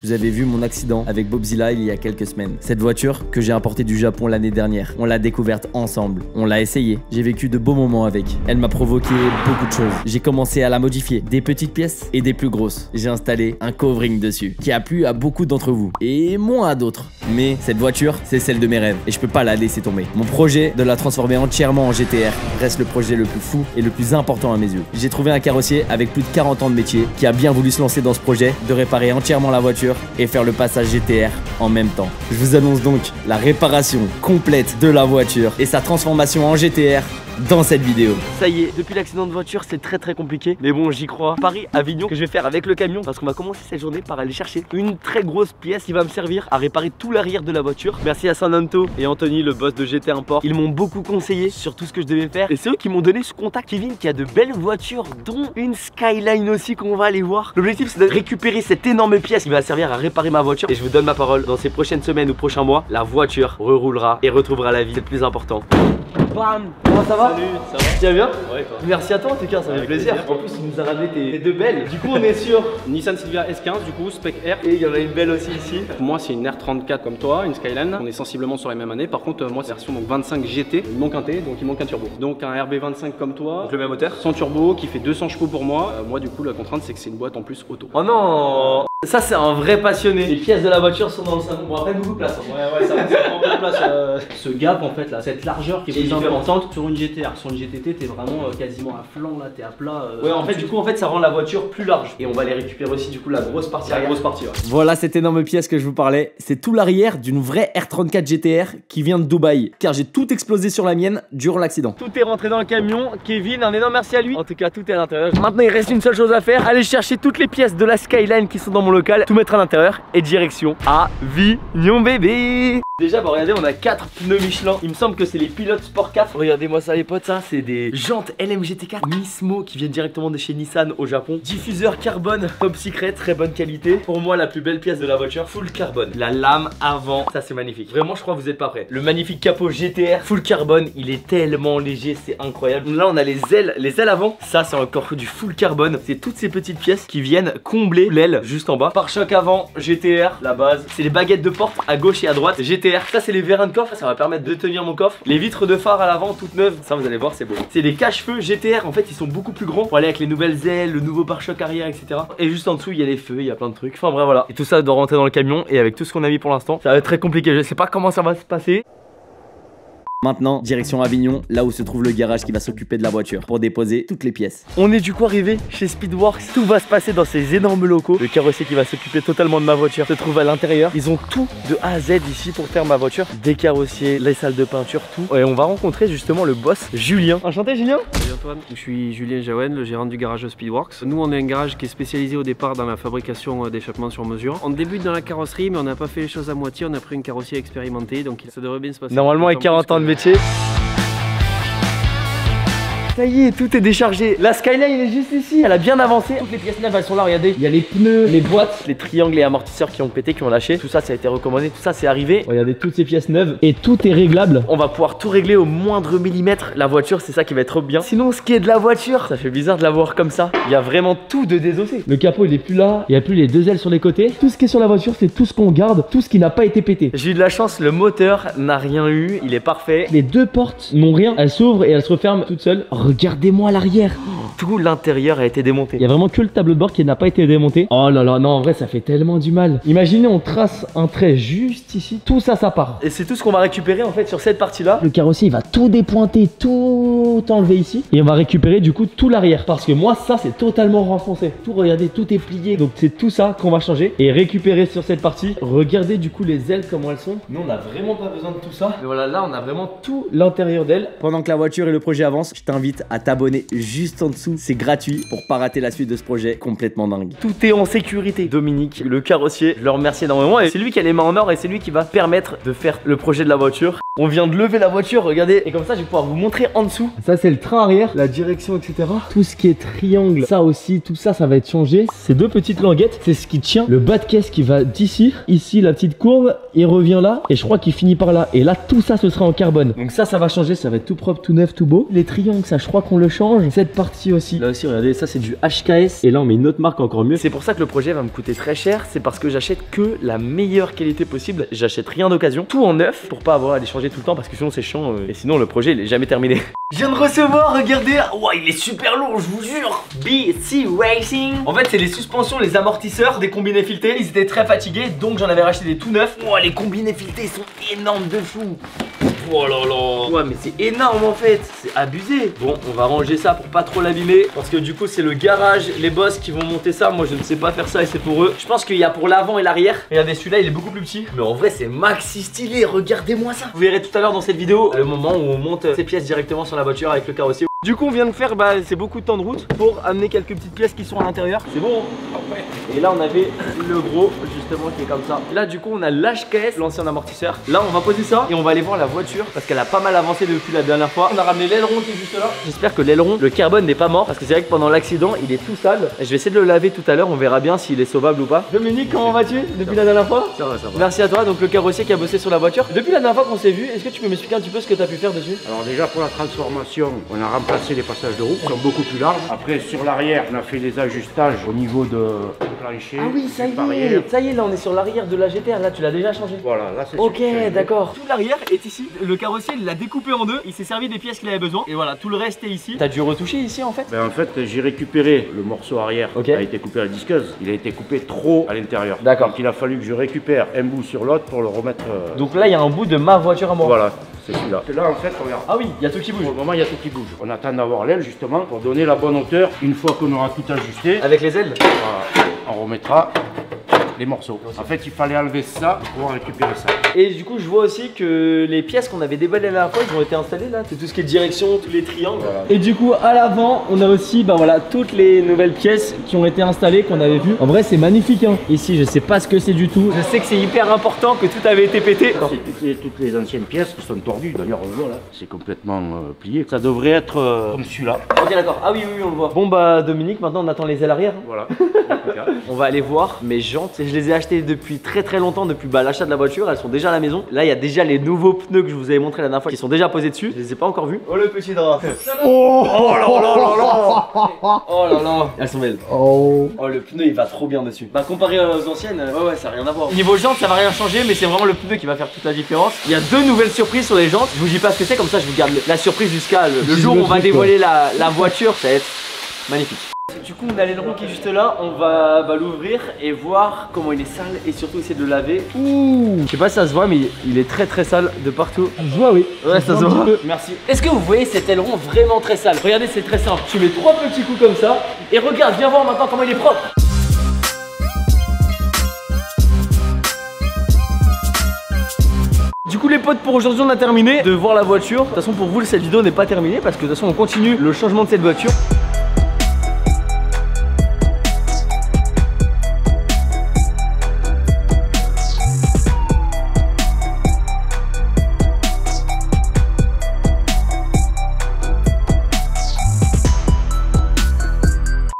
Vous avez vu mon accident avec Bobzilla il y a quelques semaines. Cette voiture que j'ai importée du Japon l'année dernière, on l'a découverte ensemble. On l'a essayée. J'ai vécu de beaux moments avec. Elle m'a provoqué beaucoup de choses. J'ai commencé à la modifier, des petites pièces et des plus grosses. J'ai installé un covering dessus qui a plu à beaucoup d'entre vous et moins à d'autres. Mais cette voiture, c'est celle de mes rêves et je peux pas la laisser tomber. Mon projet de la transformer entièrement en GTR reste le projet le plus fou et le plus important à mes yeux. J'ai trouvé un carrossier avec plus de 40 ans de métier qui a bien voulu se lancer dans ce projet de réparer entièrement la voiture et faire le passage GTR en même temps. Je vous annonce donc la réparation complète de la voiture et sa transformation en GTR dans cette vidéo. Ça y est, depuis l'accident de voiture, c'est très compliqué. Mais bon, j'y crois. Paris-Avignon, que je vais faire avec le camion parce qu'on va commencer cette journée par aller chercher une très grosse pièce qui va me servir à réparer tout l'arrière de la voiture. Merci à Sananto et Anthony, le boss de GT Import. Ils m'ont beaucoup conseillé sur tout ce que je devais faire. Et c'est eux qui m'ont donné ce contact. Kevin qui a de belles voitures, dont une Skyline aussi qu'on va aller voir. L'objectif, c'est de récupérer cette énorme pièce qui va servir à réparer ma voiture. Et je vous donne ma parole, dans ces prochaines semaines ou prochains mois, la voiture reroulera et retrouvera la vie. C'est le plus important. Bam! Comment ça va? Salut, ça va? Tu vas bien? Ouais, quoi. Merci à toi en tout cas, ça fait plaisir. En plus, il nous a ramené tes deux belles. Du coup, on est sur Nissan Silvia S15 du coup, spec R. et il y en a une belle aussi ici. Moi c'est une R34 comme toi, une Skyline. On est sensiblement sur les mêmes années. Par contre moi c'est version donc 25 GT. Il manque un T, donc il manque un turbo. Donc un RB25 comme toi. Donc le même moteur. Sans turbo qui fait 200 chevaux pour moi. Moi du coup la contrainte c'est que c'est une boîte en plus auto. Oh non! Ça c'est un vrai passionné. Les pièces de la voiture sont dans le salon. Bon après beaucoup de place. Ouais, ça prend beaucoup de place. Ce gap en fait là, cette largeur qui est plus importante sur une GTR. Sur une GTT t'es vraiment quasiment à flanc là, t'es à plat. Ouais, en fait du coup ça rend la voiture plus large. Et on va aller récupérer aussi du coup la grosse partie arrière. Ouais. Voilà cette énorme pièce que je vous parlais. C'est tout l'arrière d'une vraie R34 GTR qui vient de Dubaï. Car j'ai tout explosé sur la mienne durant l'accident. Tout est rentré dans le camion. Kevin, un énorme merci à lui. En tout cas, tout est à l'intérieur. Maintenant, il reste une seule chose à faire. Aller chercher toutes les pièces de la Skyline qui sont dans mon local, tout mettre à l'intérieur et direction Avignon bébé. Déjà, bah regardez, on a 4 pneus Michelin. Il me semble que c'est les Pilote Sport 4. Regardez-moi ça les potes, ça c'est des jantes LMGT4 Nismo qui viennent directement de chez Nissan au Japon. Diffuseur carbone top secret, très bonne qualité. Pour moi la plus belle pièce de la voiture, full carbone. La lame avant, ça c'est magnifique. Vraiment je crois que vous êtes pas prêts. Le magnifique capot GTR full carbone, il est tellement léger, c'est incroyable. Là on a les ailes avant, ça c'est encore du full carbone. C'est toutes ces petites pièces qui viennent combler l'aile juste en bas. Pare-choc avant, GTR, la base. C'est les baguettes de porte à gauche et à droite, GTR. Ça c'est les vérins de coffre, ça va permettre de tenir mon coffre. Les vitres de phare à l'avant toutes neuves, ça vous allez voir c'est beau. C'est les cache-feux GTR, en fait ils sont beaucoup plus grands pour aller avec les nouvelles ailes, le nouveau pare-choc arrière etc. Et juste en dessous il y a les feux, il y a plein de trucs. Enfin bref voilà. Et tout ça doit rentrer dans le camion et avec tout ce qu'on a mis pour l'instant, ça va être très compliqué, je sais pas comment ça va se passer. Maintenant, direction Avignon, là où se trouve le garage qui va s'occuper de la voiture pour déposer toutes les pièces. On est du coup arrivé chez Speedworks. Tout va se passer dans ces énormes locaux. Le carrossier qui va s'occuper totalement de ma voiture se trouve à l'intérieur. Ils ont tout de A à Z ici pour faire ma voiture. Des carrossiers, les salles de peinture, tout. Et on va rencontrer justement le boss Julien. Enchanté Julien. Salut Antoine, je suis Julien Jaouen, le gérant du garage Speedworks. Nous on est un garage qui est spécialisé au départ dans la fabrication d'échappements sur mesure. On débute dans la carrosserie mais on n'a pas fait les choses à moitié. On a pris une carrosserie expérimentée donc ça devrait bien se passer. Normalement avec 40 ans de métier. Ça y est, tout est déchargé. La Skyline est juste ici, elle a bien avancé. Toutes les pièces neuves elles sont là, regardez. Il y a les pneus, les boîtes, les triangles et amortisseurs qui ont pété, qui ont lâché. Tout ça, ça a été recommandé, tout ça c'est arrivé. Regardez toutes ces pièces neuves et tout est réglable. On va pouvoir tout régler au moindre millimètre. La voiture, c'est ça qui va être bien. Sinon, ce qui est de la voiture, ça fait bizarre de la voir comme ça. Il y a vraiment tout de désossé. Le capot il est plus là, il n'y a plus les deux ailes sur les côtés. Tout ce qui est sur la voiture, c'est tout ce qu'on garde, tout ce qui n'a pas été pété. J'ai eu de la chance, le moteur n'a rien eu, il est parfait. Les deux portes n'ont rien, elles s'ouvrent et elles se referment toutes seules. Regardez-moi l'arrière. Tout l'intérieur a été démonté. Il y a vraiment que le tableau de bord qui n'a pas été démonté. Oh là là, non, en vrai, ça fait tellement du mal. Imaginez, on trace un trait juste ici. Tout ça, ça part. Et c'est tout ce qu'on va récupérer en fait sur cette partie-là. Le carrossier, il va tout dépointer, tout enlever ici. Et on va récupérer du coup tout l'arrière. Parce que moi, ça, c'est totalement renfoncé. Tout, regardez, tout est plié. Donc, c'est tout ça qu'on va changer et récupérer sur cette partie. Regardez du coup les ailes, comment elles sont. Nous, on n'a vraiment pas besoin de tout ça. Mais voilà, là, on a vraiment tout l'intérieur d'elle. Pendant que la voiture et le projet avancent, je t'invite à t'abonner juste en dessous, c'est gratuit pour pas rater la suite de ce projet complètement dingue. Tout est en sécurité. Dominique, le carrossier, je le remercie énormément et c'est lui qui a les mains en or et c'est lui qui va permettre de faire le projet de la voiture. On vient de lever la voiture, regardez, et comme ça je vais pouvoir vous montrer en dessous. Ça c'est le train arrière, la direction etc. Tout ce qui est triangle, ça aussi, tout ça, ça va être changé. Ces deux petites languettes, c'est ce qui tient le bas de caisse qui va d'ici, ici la petite courbe, il revient là et je crois qu'il finit par là. Et là tout ça ce sera en carbone. Donc ça va changer, ça va être tout propre, tout neuf, tout beau. Les triangles ça change. je crois qu'on le change. Cette partie aussi. Là aussi, regardez, ça c'est du HKS. Et là, on met une autre marque encore mieux. C'est pour ça que le projet va me coûter très cher. C'est parce que j'achète que la meilleure qualité possible. J'achète rien d'occasion. Tout en neuf pour pas avoir à les changer tout le temps parce que sinon c'est chiant. Et sinon, le projet il est jamais terminé. Je viens de recevoir, regardez. Ouah, il est super lourd, je vous jure. BC Racing. En fait, c'est les suspensions, les amortisseurs des combinés filetés. Ils étaient très fatigués, donc j'en avais racheté des tout neufs. Ouah, les combinés filetés sont énormes de fou. Oh là là. Ouais, mais c'est énorme en fait, c'est abusé. Bon, on va ranger ça pour pas trop l'abîmer parce que du coup c'est le garage, les boss qui vont monter ça. Moi je ne sais pas faire ça et c'est pour eux. Je pense qu'il y a pour l'avant et l'arrière. Regardez, celui-là il est beaucoup plus petit, mais en vrai c'est maxi stylé. Regardez-moi ça. Vous verrez tout à l'heure dans cette vidéo le moment où on monte ces pièces directement sur la voiture avec le carrossier. Du coup on vient de faire c'est beaucoup de temps de route pour amener quelques petites pièces qui sont à l'intérieur. C'est bon hein. Et là on avait le gros justement qui est comme ça. Là du coup on a l'HKS, l'ancien amortisseur. Là on va poser ça et on va aller voir la voiture parce qu'elle a pas mal avancé depuis la dernière fois. On a ramené l'aileron qui est juste là. J'espère que l'aileron, le carbone n'est pas mort parce que c'est vrai que pendant l'accident il est tout sale. Je vais essayer de le laver tout à l'heure, on verra bien s'il est sauvable ou pas. Dominique, comment vas-tu depuis la dernière fois? Ça va, ça va. Merci à toi, donc le carrossier qui a bossé sur la voiture. Depuis la dernière fois qu'on s'est vu, est-ce que tu peux m'expliquer un petit peu ce que tu as pu faire dessus? Alors déjà pour la transformation, on a remplacé les passages de roue qui sont beaucoup plus larges. Après sur l'arrière, on a fait les ajustages au niveau du plancher. Ah oui, ça y est, ça y est, là on est sur l'arrière de la GTR, là tu l'as déjà changé. Voilà, là c'est ok, d'accord. Tout l'arrière est ici. Le carrossier il l'a découpé en deux, il s'est servi des pièces qu'il avait besoin et voilà, tout le reste est ici. T'as dû retoucher ici en fait? En fait, j'ai récupéré le morceau arrière qui a été coupé à la disqueuse. Il a été coupé trop à l'intérieur. D'accord. Donc il a fallu que je récupère un bout sur l'autre pour le remettre. Donc là il y a un bout de ma voiture à moi. Voilà. C'est celui-là. Là en fait, regarde. Ah oui, il y a tout qui bouge. Pour le moment, il y a tout qui bouge. On attend d'avoir l'aile justement pour donner la bonne hauteur. Une fois qu'on aura tout ajusté, avec les ailes, on remettra les morceaux. En fait, il fallait enlever ça pour pouvoir récupérer ça. Et du coup, je vois aussi que les pièces qu'on avait déballées la dernière fois, ils ont été installées là. C'est tout ce qui est direction, tous les triangles. Voilà. Et du coup, à l'avant, on a aussi voilà, toutes les nouvelles pièces qui ont été installées, qu'on avait vues. En vrai, c'est magnifique. Hein. Ici, je sais pas ce que c'est du tout. Je sais que c'est hyper important que tout avait été pété. C'est toutes les anciennes pièces qui sont tordues. D'ailleurs, on le voit là. C'est complètement plié. Ça devrait être comme celui-là. Ok, d'accord. Ah oui, oui, on le voit. Bon, bah, Dominique, maintenant on attend les ailes arrière. Hein. Voilà. On va aller voir mes jantes. Je les ai achetées depuis très longtemps, depuis l'achat de la voiture. Elles sont déjà à la maison. Là, il y a déjà les nouveaux pneus que je vous avais montré la dernière fois qui sont déjà posés dessus. Je les ai pas encore vus. Oh le petit drap. Oh là là là là. Oh là là. Elles sont belles. Oh le pneu il va trop bien dessus. Bah comparé aux anciennes, ouais ça n'a rien à voir. Niveau jantes ça va rien changer, mais c'est vraiment le pneu qui va faire toute la différence. Il y a deux nouvelles surprises sur les jantes. Je vous dis pas ce que c'est, comme ça je vous garde la surprise jusqu'à le jour où on va dévoiler la voiture. Ça va être magnifique. Du coup on a l'aileron qui est juste là, on va l'ouvrir et voir comment il est sale et surtout essayer de le laver. Ouh. Je sais pas si ça se voit mais il est très sale de partout. Ça se voit oui. Ouais ça se voit. Merci. Est-ce que vous voyez cet aileron vraiment très sale? Regardez, c'est très simple. Tu mets 3 petits coups comme ça et regarde, viens voir maintenant comment il est propre. Du coup les potes, pour aujourd'hui on a terminé de voir la voiture. De toute façon pour vous cette vidéo n'est pas terminée parce que de toute façon on continue le changement de cette voiture.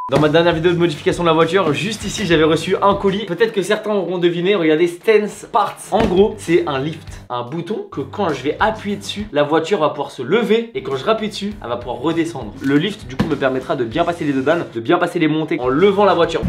Dans ma dernière vidéo de modification de la voiture, juste ici j'avais reçu un colis. Peut-être que certains auront deviné, regardez, Stance Parts. En gros, c'est un lift, un bouton que quand je vais appuyer dessus, la voiture va pouvoir se lever et quand je rappuie dessus, elle va pouvoir redescendre. Le lift du coup me permettra de bien passer les dodanes, de bien passer les montées en levant la voiture.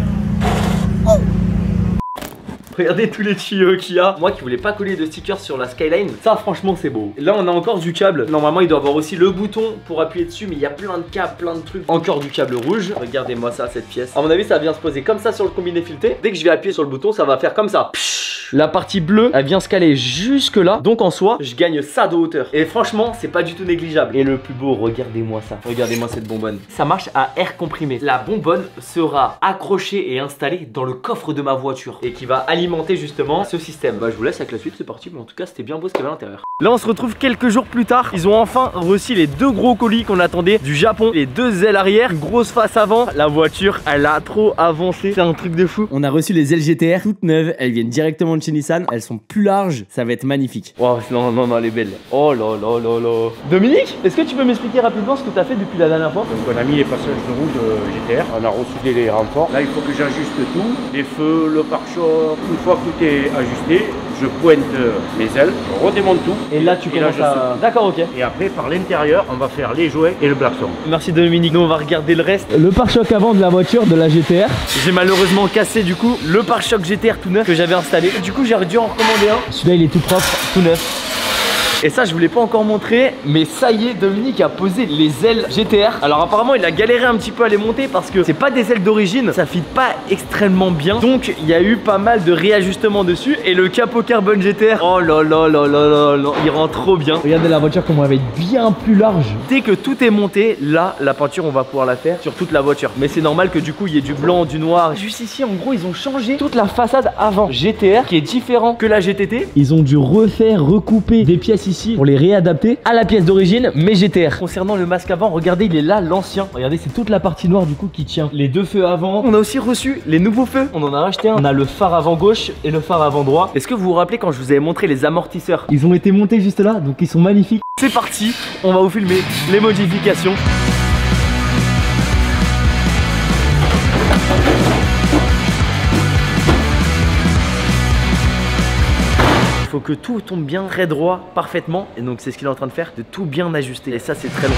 Regardez tous les tuyaux qu'il y a. Moi qui voulais pas coller de stickers sur la Skyline, ça franchement c'est beau. Là on a encore du câble. Normalement il doit avoir aussi le bouton pour appuyer dessus, mais il y a plein de câbles, plein de trucs. Encore du câble rouge. Regardez-moi ça, cette pièce. À mon avis ça vient se poser comme ça sur le combiné fileté. Dès que je vais appuyer sur le bouton, ça va faire comme ça. La partie bleue, elle vient se caler jusque là. Donc en soi, je gagne ça de hauteur. Et franchement, c'est pas du tout négligeable. Et le plus beau, regardez-moi ça. Regardez-moi cette bonbonne. Ça marche à air comprimé. La bonbonne sera accrochée et installée dans le coffre de ma voiture et qui va alimenter justement ce système. Bah je vous laisse avec la suite, c'est parti. Mais en tout cas, c'était bien beau ce qu'il y avait à l'intérieur. Là, on se retrouve quelques jours plus tard. Ils ont enfin reçu les 2 gros colis qu'on attendait du Japon. Les 2 ailes arrière, grosse face avant. La voiture, elle a trop avancé. C'est un truc de fou. On a reçu les ailes GTR toutes neuves. Elles viennent directement de chez Nissan. Elles sont plus larges. Ça va être magnifique. Wow, non, elle est belle. Oh là là là là. Dominique, est-ce que tu peux m'expliquer rapidement ce que tu as fait depuis la dernière fois? Donc on a mis les passages de roue de GTR. On a resoudé les renforts. Là, il faut que j'ajuste tout. Les feux, le pare-choc. Une fois que tout est ajusté, je pointe mes ailes, je redémonte tout. Et là tu commences à... D'accord, ok. Et après par l'intérieur, on va faire les jouets et le klaxon. Merci Dominique, nous on va regarder le reste. Le pare-choc avant de la voiture, de la GTR. J'ai malheureusement cassé du coup le pare-choc GTR tout neuf que j'avais installé. Du coup j'ai dû en recommander un. Celui-là il est tout propre, tout neuf. Et ça je vous l'ai pas encore montré, mais ça y est, Dominique a posé les ailes GTR. Alors apparemment il a galéré un petit peu à les monter parce que c'est pas des ailes d'origine, ça fit pas extrêmement bien. Donc il y a eu pas mal de réajustements dessus. Et le capot carbone GTR, oh là là là là là là, il rend trop bien. Regardez la voiture comment elle va être bien plus large. Dès que tout est monté, là la peinture on va pouvoir la faire sur toute la voiture. Mais c'est normal que du coup il y ait du blanc, du noir. Juste ici en gros ils ont changé toute la façade avant GTR qui est différent que la GTT. Ils ont dû refaire, recouper des pièces ici pour les réadapter à la pièce d'origine mais GTR. Concernant le masque avant, regardez il est là l'ancien. Regardez c'est toute la partie noire du coup qui tient les deux feux avant. On a aussi reçu les nouveaux feux. On en a racheté un. On a le phare avant gauche et le phare avant droit. Est-ce que vous vous rappelez quand je vous avais montré les amortisseurs? Ils ont été montés juste là donc ils sont magnifiques. C'est parti, on va vous filmer les modifications. Il faut que tout tombe bien, très droit, parfaitement. Et donc c'est ce qu'il est en train de faire, de tout bien ajuster. Et ça c'est très long.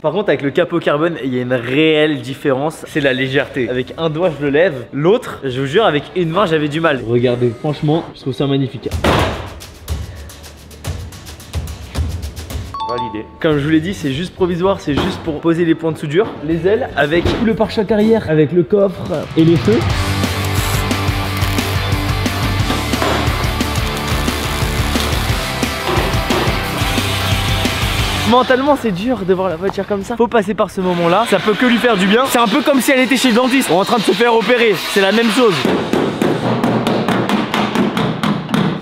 Par contre avec le capot carbone, il y a une réelle différence, c'est la légèreté. Avec un doigt je le lève, l'autre, je vous jure, avec une main j'avais du mal. Regardez, franchement, je trouve ça magnifique. Validé. Comme je vous l'ai dit, c'est juste provisoire, c'est juste pour poser les points de soudure. Les ailes avec tout le pare-choc arrière, avec le coffre et les feux. Mentalement c'est dur de voir la voiture comme ça. Faut passer par ce moment là, ça peut que lui faire du bien. C'est un peu comme si elle était chez le dentiste en train de se faire opérer, c'est la même chose.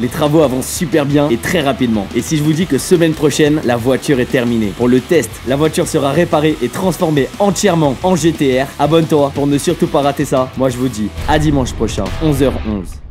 Les travaux avancent super bien et très rapidement. Et si je vous dis que semaine prochaine, la voiture est terminée. Pour le test, la voiture sera réparée et transformée entièrement en GTR. Abonne-toi pour ne surtout pas rater ça. Moi je vous dis à dimanche prochain, 11h11.